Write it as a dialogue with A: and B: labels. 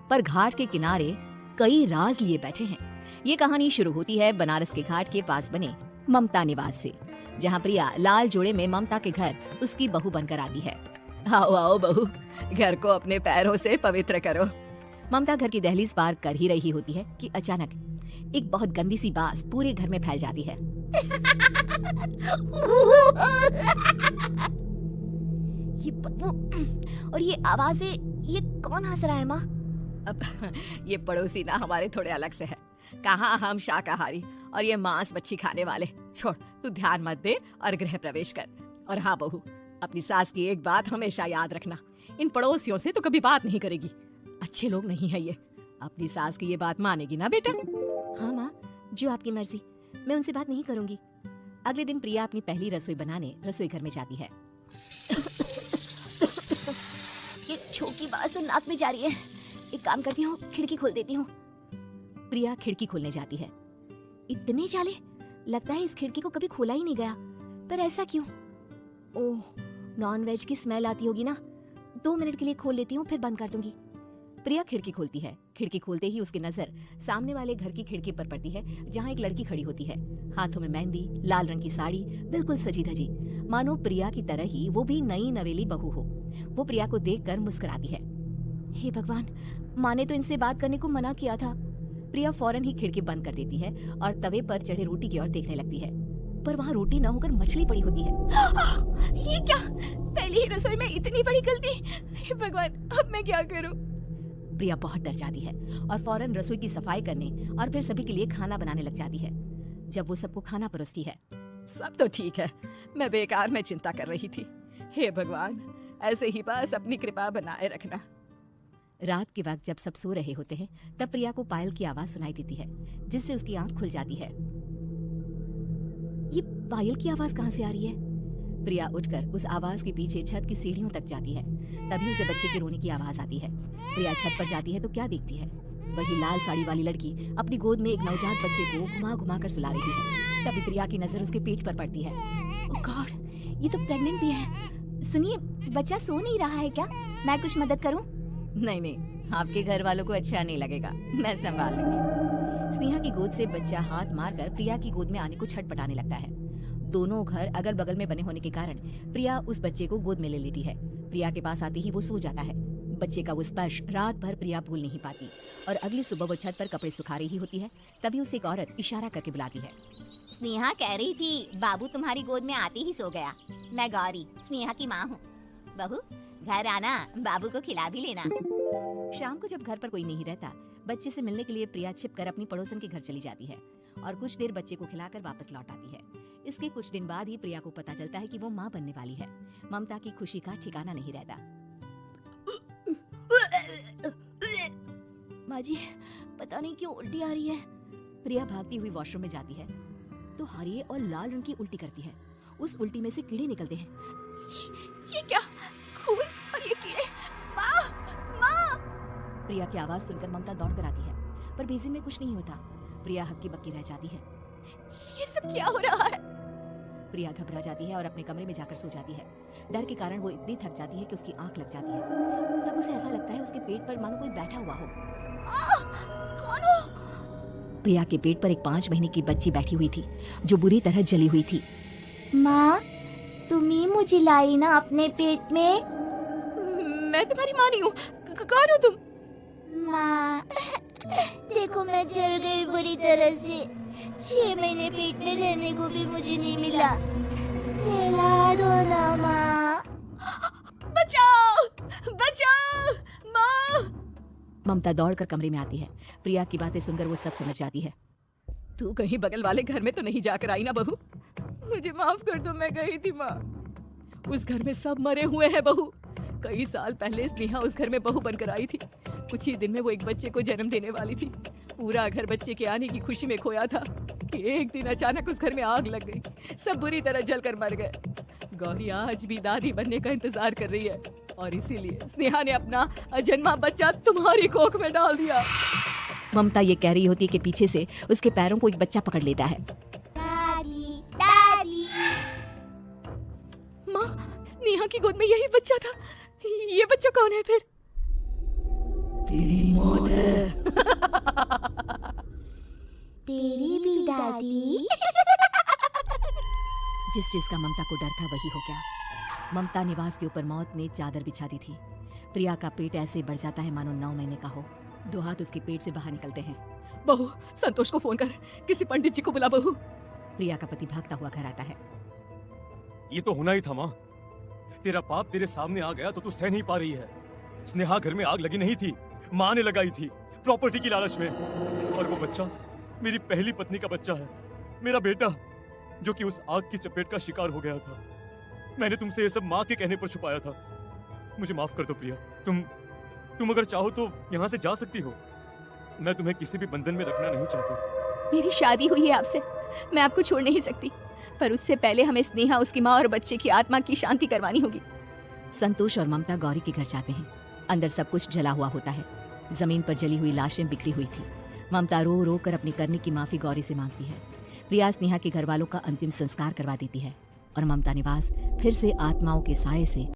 A: पर घाट के किनारे कई राज लिए बैठे हैं। ये कहानी शुरू होती है बनारस के घाट के पास बने ममता निवास से, जहाँ प्रिया लाल जोड़े में ममता के घर उसकी बहू बनकर आती है। आओ आओ बहू, घर को अपने पैरों से पवित्र करो। ममता घर की दहलीज पार कर ही रही होती है कि अचानक एक बहुत गंदी सी बास पूरे घर में फैल जाती है। ये बदबू और ये आवाजें, ये कौन हंस रहा है माँ? अब ये पड़ोसी ना हमारे थोड़े अलग से है। कहाँ हम शाकाहारी और ये मांस मच्छी खाने वाले। छोड़, तू ध्यान मत दे और गृह प्रवेश कर। और हाँ बहू, अपनी सास की एक बात हमेशा याद रखना, इन पड़ोसियों से तो कभी बात नहीं करेगी। अच्छे लोग नहीं है ये। अपनी सास की ये बात मानेगी ना बेटा? हाँ माँ, जो आपकी मर्जी, मैं उनसे बात नहीं करूंगी। अगले दिन प्रिया अपनी पहली रसोई बनाने रसोई घर में जाती है। ये छोकी बात तो नाक में जा रही है। एक काम करती हूँ, खिड़की खोल देती हूँ। प्रिया खिड़की खोलने जाती है। इतने चाले, लगता है इस खिड़की को कभी खोला ही नहीं गया। पर ऐसा क्यों? ओह, नॉन वेज की स्मेल आती होगी ना। 2 मिनट के लिए खोल लेती हूँ, फिर बंद कर दूंगी। प्रिया खिड़की खोलती है। खिड़की खोलते ही उसकी नजर सामने वाले घर की खिड़की पर पड़ती है, जहाँ एक लड़की खड़ी होती है। हाथों में मेहंदी, लाल रंग की साड़ी, बिल्कुल सजी धजी, मानो प्रिया की तरह ही वो भी नई नवेली बहू हो। वो प्रिया को देखकर मुस्कुराती है। हे भगवान, माँ ने तो इनसे बात करने को मना किया था। प्रिया फौरन ही खिड़की बंद कर देती है और तवे पर चढ़े रोटी की ओर देखने लगती है, पर वहाँ रोटी न होकर मछली पड़ी होती है। ये क्या? पहली ही रसोई में इतनी बड़ी गलती। हे भगवान, अब मैं क्या करूं? प्रिया बहुत डर जाती है और फौरन रसोई की सफाई करने और फिर सभी के लिए खाना बनाने लग जाती है। जब वो सबको खाना परोसती है, सब तो ठीक है, मैं बेकार में चिंता कर रही थी। हे भगवान, ऐसे ही बस अपनी कृपा बनाए रखना। रात के वक्त जब सब सो रहे होते हैं, तब प्रिया को पायल की आवाज सुनाई देती है, जिससे उसकी आंख खुल जाती है। ये पायल की आवाज कहाँ से आ रही है? प्रिया उठकर उस आवाज के पीछे छत की सीढ़ियों तक जाती है। तभी उसे बच्चे के रोने की आवाज आती है। प्रिया छत पर जाती है तो क्या देखती है? वही लाल साड़ी वाली लड़की अपनी गोद में एक नवजात बच्चे को घुमा घुमा कर सुला रही है। तभी प्रिया की नजर उसके पेट पर पड़ती है। ओह गॉड, ये तो प्रेग्नेंट भी है। सुनिए, बच्चा सो नहीं रहा है क्या? मैं कुछ मदद करूं? नहीं नहीं, आपके घर वालों को अच्छा नहीं लगेगा, मैं संभाल लूंगी। स्नेहा की गोद से बच्चा हाथ मारकर प्रिया की गोद में आने को छटपटाने लगता है। दोनों घर अगल बगल में बने होने के कारण प्रिया उस बच्चे को गोद में ले लेती है। प्रिया के पास आते ही वो सो जाता है। बच्चे का वो स्पर्श रात भर प्रिया भूल नहीं पाती और अगली सुबह वो छत पर कपड़े सुखा रही होती है। तभी उसे एक औरत इशारा करके बुलाती है। स्नेहा कह रही थी बाबू तुम्हारी गोद में आते ही सो गया। मैं गौरी, स्नेहा की माँ हूँ। बहू, घर आना, बाबू को खिला भी लेना। शाम को जब घर पर कोई नहीं रहता, बच्चे से मिलने के लिए प्रिया छिपकर अपनी पड़ोसन के घर चली जाती है और कुछ देर बच्चे को खिलाकर वापस लौट आती है। इसके कुछ दिन बाद ही प्रिया को पता चलता है कि वो माँ बनने वाली है। ममता की खुशी का ठिकाना नहीं रहता। माँ जी, पता नहीं क्यों उल्टी आ रही है। प्रिया भागती हुई वॉशरूम में जाती है तो हरे और लाल रंग की उल्टी करती है। उस उल्टी में से कीड़े निकलते हैं। ये क्या? खून और ये कीड़े! माँ, माँ! प्रिया की आवाज सुनकर ममता दौड़ कर आती है, पर बेसिन में कुछ नहीं होता। प्रिया हक्की बक्की रह जाती है। ये सब क्या हो रहा है? प्रिया घबरा जाती है और अपने कमरे में जाकर सो जाती है। डर के कारण वो इतनी थक जाती है कि उसकी आंख लग जाती है। तब उसे ऐसा लगता है उसके पेट पर मानो कोई बैठा हुआ हो। कौन हो? प्रिया के पेट पर एक 5 महीने की बच्ची बैठी हुई थी, जो बुरी तरह जली हुई थी।
B: माँ, तुम ही मुझे लाई ना अपने पेट में?
A: मैं तुम्हारी माँ नहीं हूँ। कौन हो तुम?
B: माँ, देखो मैं जल गई बुरी तरह से। 6 महीने पेट में रहने को भी मुझे नहीं मिला। सहला दो ना माँ।
A: बचाओ, बचाओ, माँ! ममता दौड़कर कमरे में आती है। प्रिया की बातें सुनकर वो सब समझ जाती है। तू कहीं बगल वाले घर में तो नहीं जाकर आई ना बहू? मुझे माफ कर दो, मैं गई थी माँ। उस घर में सब मरे हुए हैं बहू। कई साल पहले स्नेहा उस घर में बहू बनकर आई थी। कुछ ही दिन में वो एक बच्चे को जन्म देने वाली थी। पूरा घर बच्चे के आने की खुशी में खोया था कि एक दिन अचानक उस घर में आग लग गई। सब बुरी तरह जलकर मर गए। गौरी आज भी दादी बनने का इंतजार कर रही है और इसीलिए स्नेहा ने अपना अजन्मा बच्चा तुम्हारी कोख में डाल दिया। ममता ये कह रही होती है कि पीछे से उसके पैरों को एक बच्चा पकड़ लेता है।
B: दादी, दादी।
A: माँ, स्नेहा की गोद में यही बच्चा था। ये बच्चा कौन है फिर? तेरी मौत है।
B: तेरी भी दादी।
A: जिस चीज का ममता को डर था वही हो गया। ममता निवास के ऊपर मौत ने चादर बिछा दी थी। प्रिया का पेट ऐसे बढ़ जाता है मानो 9 महीने का हो। 2 हाथ उसके पेट से बाहर निकलते हैं। बहू, संतोष को फोन कर, किसी पंडित जी को बुला बहू। प्रिया का पति भागता हुआ घर आता है।
C: ये तो होना ही था माँ। तेरा पाप तेरे सामने आ गया तो तू सह नहीं पा रही है। स्नेहा घर में आग लगी नहीं थी, माँ ने लगाई थी, प्रॉपर्टी की लालच में। और वो बच्चा मेरी पहली पत्नी का बच्चा है, मेरा बेटा, जो कि उस आग की चपेट का शिकार हो गया था। मैंने तुमसे ये सब माँ के कहने पर छुपाया था। मुझे माफ कर दो प्रिया। तुम अगर चाहो तो यहाँ से जा सकती हो। मैं तुम्हें किसी भी बंधन में रखना नहीं चाहता।
A: मेरी शादी हुई है आपसे, मैं आपको छोड़ नहीं सकती, पर उससे पहले हमें स्नेहा, उसकी माँ और बच्चे की आत्मा की शांति करवानी होगी। संतोष और ममता गौरी के घर जाते हैं। अंदर सब कुछ जला हुआ होता है। जमीन पर जली हुई लाशें बिखरी हुई थी। ममता रो रो कर अपनी करने की माफी गौरी से मांगती है। प्रिया स्नेहा के घर वालों का अंतिम संस्कार करवा देती है और ममता निवास फिर से आत्माओं के साए से